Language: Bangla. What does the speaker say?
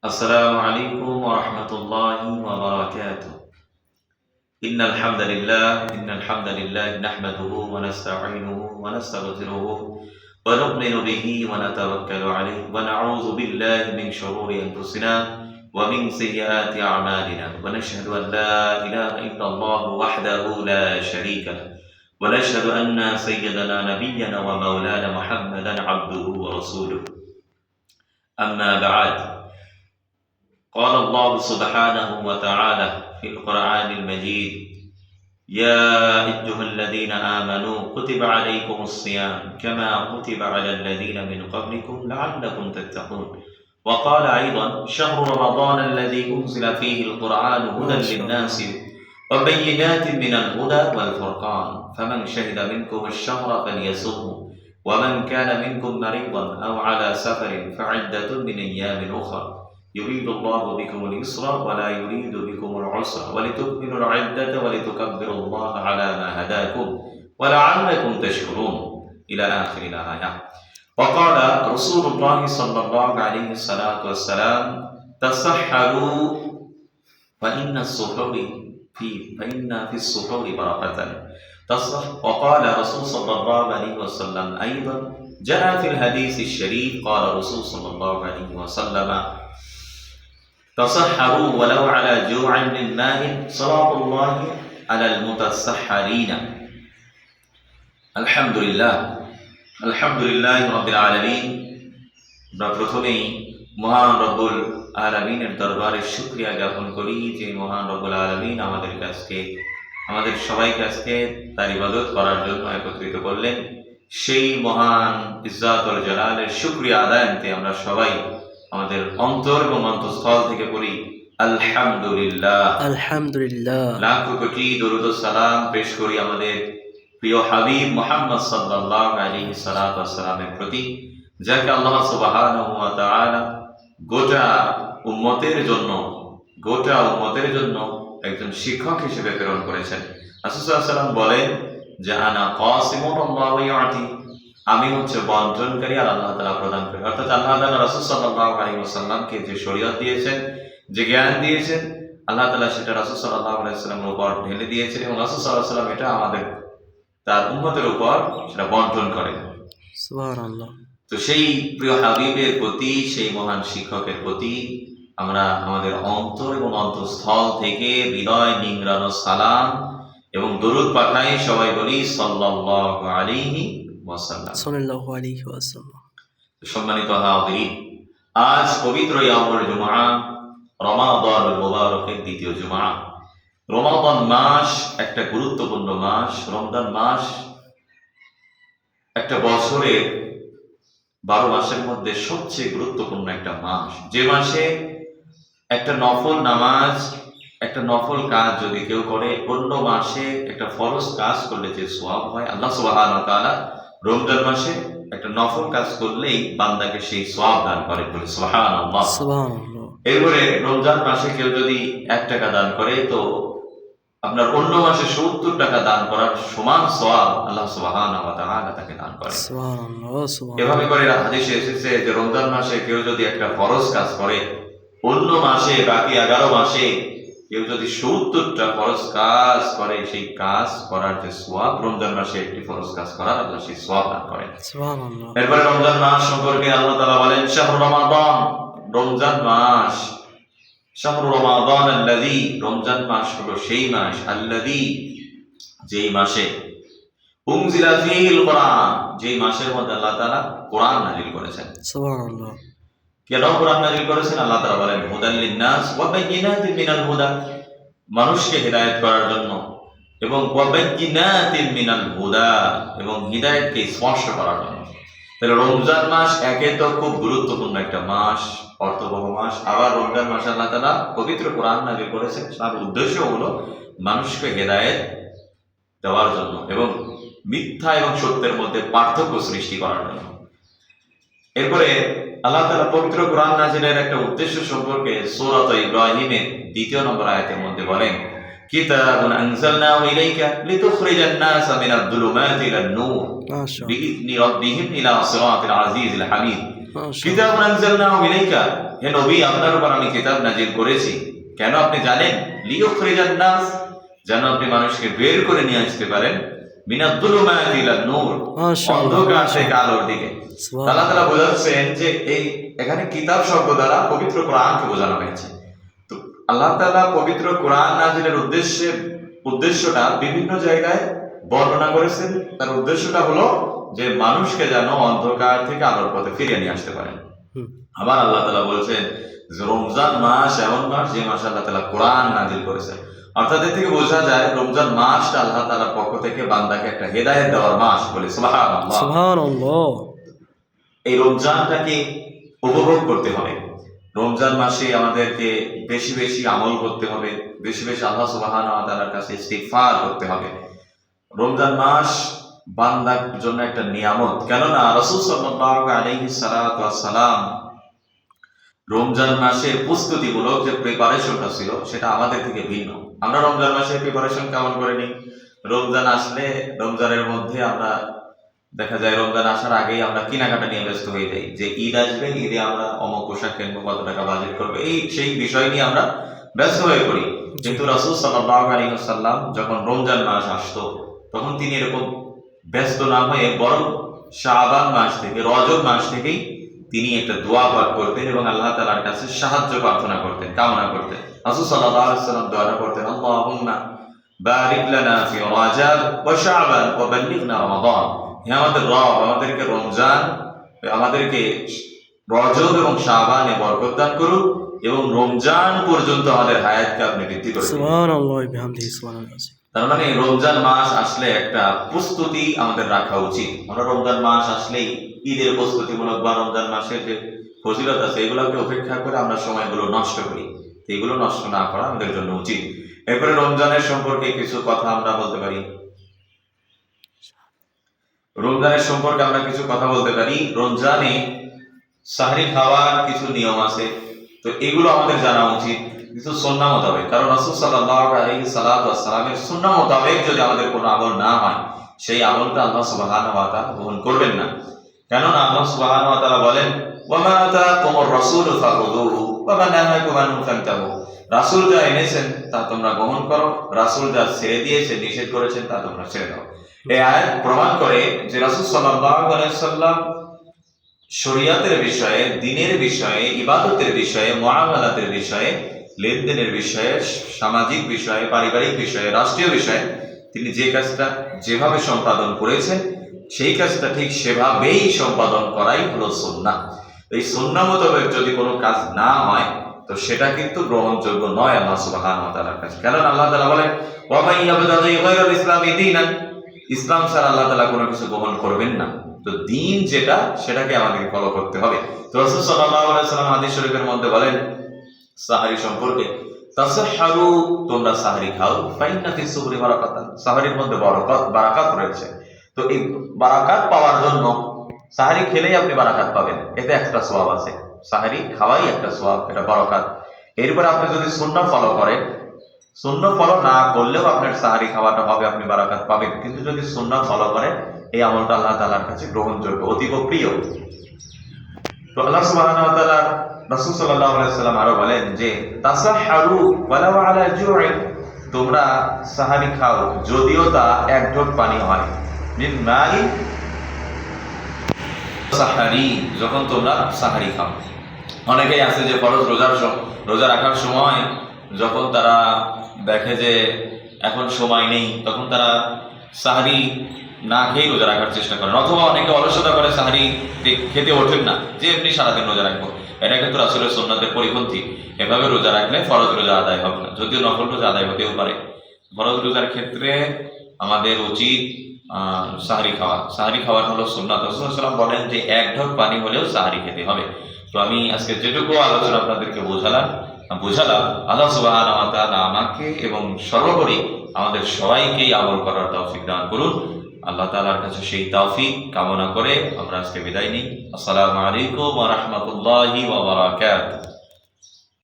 السلام عليكم ورحمة الله وبركاته. إن الحمد لله نحمده ونستعينه ونستغفره ونؤمن به ونتوكل عليه ونعوذ بالله من شرور أنفسنا ومن سيئات أعمالنا ونشهد أن لا إله إلا الله وحده لا شريك له ونشهد أن سيدنا نبينا ومولانا محمدا عبده ورسوله. أما بعد، قال الله سبحانه وتعالى في القرآن المجيد: يا أيها الذين آمنوا كتب عليكم الصيام كما كتب على الذين من قبلكم لعلكم تتقون. وقال أيضا: شهر رمضان الذي أنزل فيه القرآن هدى للناس وبينات من الهدى والفرقان فمن شهد منكم الشهر فليصمه ومن كان منكم مريضا أو على سفر فعدة من أيام أخرى يريد الله بكم اليسر ولا يريد بكم العسر ولتكملوا العدة ولتكبروا الله على ما هداكم ولعلكم تشكرون إلى آخر الآية. وقال رسول الله صلى الله عليه والسلام: تسحروا فإن في السحور بركة. وقال رسول صلى الله عليه وسلم أيضا: جاء في الحديث الشريف قال رسول صلى الله عليه وسلم: تسحروا ولو على جوع من ماء صلاة الله على المتسحرين. আলহামদুলিল্লাহ রাব্বিল আলামিন। আমরা প্রথমেই মহান রব্বুল আলামিনের দরবারে শুকরিয়া জ্ঞাপন করি যে মহান রব্বুল আলামিন আমাদের সবাইকে আজকে তার ইবাদত করার জন্য একত্রিত করলেন। সেই মহান ইজ্জাতুল জালালের শুকরিয়া আদায়ান্তে আমরা সবাই আমাদের অন্তর এবং অন্তঃস্থল থেকে পড়ি আলহামদুলিল্লাহ। লাখ কোটি দরুদ ও সালাম পেশ করি আমাদের প্রিয় হাবিব মুহাম্মদ সাল্লাল্লাহু আলাইহি সাল্লামের প্রতি, যাকে আল্লাহ সুবহানাহু ওয়া তাআলা গোটা উম্মতের জন্য একজন শিক্ষক হিসেবে প্রেরণ করেছেন। রাসূল সাল্লাল্লাহু আলাইহি ওয়াসাল্লাম বলেন যে আনা কাসিমুন আল্লাহু ইয়াতি, আমি হচ্ছে বন্টনকারী আর আল্লাহ তাআলা প্রদান করি। অর্থাৎ আল্লাহ তাআলা রাসূল সাল্লাল্লাহু আলাইহি ওয়াসাল্লামকে যে শরীয়ত দিয়েছেন, যে জ্ঞান দিয়েছেন, আল্লাহ তাআলা সেটা রাসূল সাল্লাল্লাহু আলাইহি ওয়াসাল্লামের উপর ঢেলে দিয়েছেন এবং রাসূল সাল্লাল্লাহু আলাইহি ওয়াসাল্লাম এটা আমাদের তার উম্মতের উপর সেটা বন্টন করেন। সুবহানাল্লাহ। তো সেই প্রিয় হাবিবের প্রতি, সেই মহান শিক্ষকের প্রতি আমরা আমাদের অন্তর এবং অন্তঃস্থল থেকে হৃদয় নিংড়ানো সালাম এবং দরুদ পাঠাই। সবাই বলি সাল্লাল্লাহু আলাইহি ওয়াসাল্লাম। সম্মানিত হাজিরিন, আজ পবিত্র ইয়াউমুল জুমআ, রমাদানুল মুবারকের দ্বিতীয় জুমআ। রমাদান মাস একটা গুরুত্বপূর্ণ মাস। রমজান মাস একটা বছরের 12 মাসের মধ্যে সবচেয়ে গুরুত্বপূর্ণ একটা মাস, যে মাসে একটা নফল নামাজ, একটা নফল কাজ যদি কেউ করে, অন্য মাসে একটা ফরজ কাজ করলে যে সওয়াব হয়, আল্লাহ সুবহানাহু ওয়া তাআলা রমজান মাসে একটা নফল কাজ করলেই বান্দাকে সেই সওয়াব দান করে। বলে সুবহানাল্লাহ। এরপরে রমজান মাসে কেউ যদি 1 টাকা দান করে, তো আপনার অন্য মাসে 70 টাকা দান করার সমান সওয়াব আল্লাহ সুবহানাহু ওয়া তাআলা তাকে দান করে। এভাবে করে হাদিসে এসেছে যে রমজান মাসে কেউ যদি একটা ফরজ কাজ করে, অন্য মাসে বাকি 11 মাসে কেউ যদি 70টা ফরজ কাজ করে, সেই কাজ করার যে সওয়াব, রমজান মাসে একটি ফরজ কাজ করার আল্লাহ সেই সওয়াব দান করেন। সুবহানাল্লাহ। এরপরে রমজান মাস সম্পর্কে আল্লাহ তাআলা বলেন শাহরু রমাদান, রমজান মাস। শাহরু রমাদান আল্লাযী, রমজান মাস হলো সেই মাস, আল্লাযী যেই মাসে, উনজিলা ফীহিল কুরআন, যেই মাসের মধ্যে আল্লাহ তাআলা কোরআন নাযিল করেছেন। সুবহানাল্লাহ। কেন কোরআন নাযিল করেছেন? আল্লাহ তাআলা বলেন হুদাল লিন-নাস ওয়া বায়িনাতিন মিনাল হুদা, মানুষকে হিদায়াত করার জন্য, এবং ওয়া বায়িনাতিন মিনাল হুদা, এবং হিদায়াতকে স্পষ্ট করার জন্য। তাহলে রমজান মাস একে তো খুব গুরুত্বপূর্ণ একটা মাস, অর্থবহ মাস। আবার রমজান মাসে আল্লাহ তাআলা পবিত্র কোরআন নাযিল করেছেন, তার উদ্দেশ্য হলো মানুষকে হিদায়াত দেওয়ার জন্য এবং মিথ্যা এবং সত্যের মধ্যে পার্থক্য সৃষ্টি করার জন্য। এরপরে আল্লাহ তাআলা পবিত্র কোরআন নাযিলের একটা উদ্দেশ্য সম্পর্কে সূরা ইব্রাহিমের 2 নম্বর আয়াতের মধ্যে বলেন, কিতাবুন আনজালনাহু ইলাইকা লিতুখরিজান নাস মিনাদ দুলুমাতি ইলান নূর বিইذনি রাব্বিহিম ইলা সিরাতিল আজিজিল হামিদ। কিতাব আনজালনাহু ইলাইকা, হে নবী আপনার উপর আমি কিতাব নাজিল করেছি। কেন আপনি জানেন? লিইখরিজান নাস, যেন আপনি মানুষকে বের করে নিয়ে আসতে পারেন মিনাদ যুলুমাতি ইলান নূর, অন্ধকার থেকে আলোর দিকে। আল্লাহ তাআলা বোঝাচ্ছেন যে এই এখানে কিতাব শব্দ দ্বারা পবিত্র কোরআনকে বোঝানো হয়েছে। তো আল্লাহ তাআলা পবিত্র কোরআন নাজিলের উদ্দেশ্যটা বিভিন্ন জায়গায় বর্ণনা করেছেন। তার উদ্দেশ্যটা হলো যে মানুষকে যেন অন্ধকার থেকে আলোর পথে ফিরিয়ে নিয়ে আসতে পারেন। আবার আল্লাহ তাআলা বলছেন যে রমজান মাস এমন মাস যে মাসে আল্লাহ তাআলা কোরআন নাজিল করেছেন। অর্থাৎ এর থেকে বোঝা যায় রমজান মাসটা আল্লাহ তাআলার পক্ষ থেকে বান্দাকে একটা হেদায়েত দেওয়ার মাস। বলে সুবহানাল্লাহ, সুবহানাল্লাহ। এই রমজানটাকে উপভোগ করতে হবে। রমজান মাসে আমাদেরকে বেশি বেশি আমল করতে হবে, বেশি বেশি আল্লাহ সুবহানাহু ওয়া তাআলার কাছে ইস্তিগফার করতে হবে। রমজান মাস বান্দার জন্য একটা নিয়ামত, কেননা রাসূল সাল্লাল্লাহু আলাইহি সাল্লাম রমজান মাসের প্রস্তুতিমূলক যে প্রিপারেশনটা ছিল সেটা আমাদের থেকে ভিন্ন। আমরা রমজান মাসের প্রিপারেশন কেমন করে নিই? রমজান আসলে রমজানের মধ্যে আমরা দেখা যায় রমজান আসার আগেই আমরা কেনাকাটা নিয়ে ব্যস্ত হয়ে যাই, যে ঈদ আসবে, ঈদে আমরা অমুক পোশাক কিনবো, কত টাকা বাজেট করবো, সেই বিষয় নিয়ে আমরা ব্যস্ত হয়ে পড়ি। কিন্তু রাসূল সাল্লাল্লাহু আলাইহি ওয়াসাল্লাম যখন রমজান মাস আসতো তখন তিনি এরকম ব্যস্ত না হয়ে বরং শাবান মাস থেকে, রজব মাস থেকেই তিনি একটা দোয়া পাঠ করতেন এবং আল্লাহ তাআলার কাছে সাহায্য প্রার্থনা করতেন, কামনা করতেন। রাসূল সাল্লাল্লাহু আলাইহি ওয়াসাল্লাম দোয়া করতেন, আল্লাহুম্মা বারিক লানা ফি রজব ওয়া শাবান ওয়া বাল্লিগনা রমাদান। হে আমাদের রব, আমাদেরকে রমজান, আমাদেরকে রজব এবং শাবানে বরকত দান করুন এবং রমজান পর্যন্ত আমাদের হায়াতকে আপনি বৃদ্ধি করুন। সুবহানাল্লাহ বিহামদিহি সুবহানাল্লাহ। তার মানে রমজান মাস আসলে একটা প্রস্তুতি আমাদের রাখা উচিত। আমরা রমজান মাস আসলেই ঈদের প্রস্তুতিমূলক বা রমজান মাসের যে ফজিলত আছে এগুলোকে উপেক্ষা করে আমরা সময়গুলো নষ্ট করি। এগুলো নষ্ট না করা আমাদের জন্য উচিত। এরপরে রমজানের সম্পর্কে কিছু কথা আমরা বলতে পারি। রমজানের সম্পর্কে আমরা কিছু কথা বলতে পারি। রমজানে সাহরি খাওয়ার কিছু নিয়ম আছে, তো এগুলো আমাদের জানা উচিত কিছু সুন্নাহ মোতাবেক। কারণ রাসূল সাল্লাল্লাহু আলাইহি সাল্লামের সুন্নাহ মোতাবেক যদি আমাদের কোনো আমল না হয় সেই আমলটা আল্লাহ সুবহানাহু ওয়া তাআলা গ্রহণ করবেন না। কেননা আল্লাহ সুবহানাহু ওয়া তাআলা বলেন, ওয়া মা আতাকুমুর রাসূলু ফাখুযুহু ওয়া মা নাহাকুম আনহু ফান্তাহু। রাসূল যা এনেছেন তা তোমরা গ্রহণ করো, রাসূল যা ছেড়ে দিয়েছেন, নিষেধ করেছেন তা তোমরা ছেড়ে দাও। এই আয়াত প্রমাণ করে যে রাসূল সাল্লাল্লাহু আলাইহি সাল্লাম শরীয়তের বিষয়ে, দ্বীনের বিষয়ে, ইবাদতের বিষয়ে, মুআমালাতের বিষয়ে, লেনদেনের বিষয়ে, সামাজিক বিষয়ে, পারিবারিক বিষয়ে, রাষ্ট্রীয় বিষয়ে তিনি যে কাজটা যেভাবে সম্পাদন করেছেন সেই কাজটা ঠিক সেভাবেই সম্পাদন করাই হলো সুন্নাহ। এই সুন্নাহ মোতাবেক যদি কোনো কাজ না হয় তো সেটা কিন্তু গ্রহণযোগ্য নয় আল্লাহ সুবহানাহু ওয়া তাআলার কাছে। কারণ আল্লাহ তাআলা বলেন, ওয়া মান ইয়াবতাগি গায়রাল ইসলামি দীনান, ইসলাম ছাড়া আল্লাহ তাআলা কোনো কিছু গ্রহণ করবেন না। তো দ্বীন যেটা সেটাকে আমাদেরকে ফলো করতে হবে। তো রাসূল সাল্লাল্লাহু আলাইহি ওয়াসাল্লাম হাদিস শরীফের মধ্যে বলেন সাহরি সম্পর্কে, তাসাহহারু, তোমরা সাহরি খাও, ফাইন্না ফিস সুহরি বারাকাতান, সাহরির মধ্যে বারাকাত রয়েছে। তো এই বারাকাত পাওয়ার জন্য সাহরি খেলেই আপনি বারাকাত পাবেন, এতে একটা সওয়াব আছে। সাহরি খাওয়াই একটা সওয়াব, এটা বারাকাত। এরপর আপনি যদি সুন্নাহ ফলো করেন, সুন্নাহ ফলো না করলেও আপনার সাহরি খাওয়াটা হবে, আপনি বারাকাত পাবেন। কিন্তু যদি সুন্নাহ ফলো করেন এই আমলটা আল্লাহ তাআলার কাছে গ্রহণযোগ্য, অতীব প্রিয়। তো আল্লাহ সুবহানাহু ওয়া তাআলা রাসূল সাল্লাল্লাহু আলাইহি সাল্লাম আরো বলেন যে তাসাহহারু ওয়ালাউ আলা জু'ইন, তোমরা সাহরি খাও যদিও তা এক ঢোক পানি হয়। মিন মাই সাহরি, যখন তোমরা সাহরি খাও। অনেকেই আছে যে ফরজ রোজা রাখার সময় যখন তারা দেখে যে এখন সময় নেই তখন তারা সাহরি না খেয়ে রোজা রাখার চেষ্টা করেন, অথবা অনেকে অলসতা করে সাহরি খেতে ওঠেন না, যে এমনি সারাদিন রোজা রাখবো। এটা কিন্তু রাসূলের সুন্নাতের পরিপন্থী। এভাবে রোজা রাখলে ফরজ রোজা আদায় হবে না, যদিও নফল রোজা আদায় হতেও পারে। ফরজ রোজার ক্ষেত্রে আমাদের উচিত সাহরি খাওয়া। সাহরি খাওয়ার হলো সুন্নাত। রাসূল সাল্লাল্লাহু আলাইহি ওয়াসাল্লাম বলেন যে এক ঢোক পানি হলেও সাহরি খেতে হবে। তো আমি আজকে যেটুকু আলোচনা আপনাদেরকে বোঝালাম, আল্লাহ সুবহানাহু ওয়া তাআলা আমাকে এবং সর্বোপরি আমাদের সবাইকেই আমল করার তৌফিক দান করুন। আল্লাহ তাআলার কাছে সেই তৌফিক কামনা করে আমরা আজকে বিদায় নিই। আসসালামু আলাইকুম ওয়া রাহমাতুল্লাহি ওয়া বারাকাতুহু।